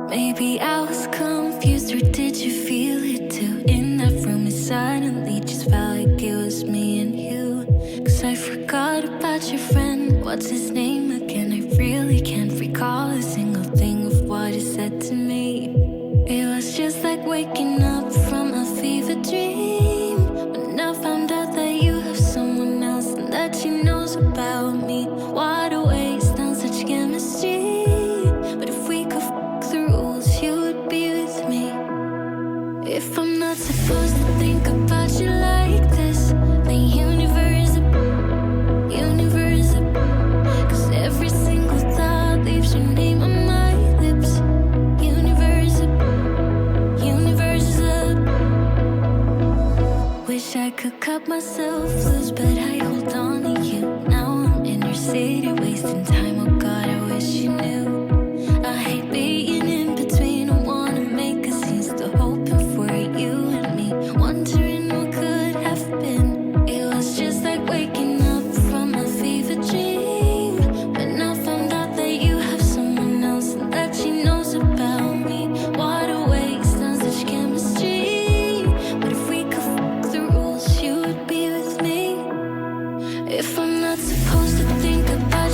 Maybe I was confused, or did you feel it too? In that room it suddenly just felt like it was me and you. Cause I forgot about your friend, what's his name again? I really can't recall a single thing of what he said to me. It was just like waking up from a fever dream. When I found out that you have someone else and that she knows about me. What a waste on such chemistry. But if we could the rules, you would be with me. If I'm not supposed to think about you like this, then universe up. Cause every single thought leaves your name on my lips. Universe up. Wish I could cut myself loose, but I hold on to you. Now I'm in your city, wasting time. Oh God, I wish you knew. I hate being in between. I wanna make a scene, still hoping for you and me, wondering what could have been. It was just like waking up from a fever dream. When I found out that you have someone else and that she knows about me. What a waste on such chemistry. But if we could fuck the rules, you would be with me. If I'm not supposed to think about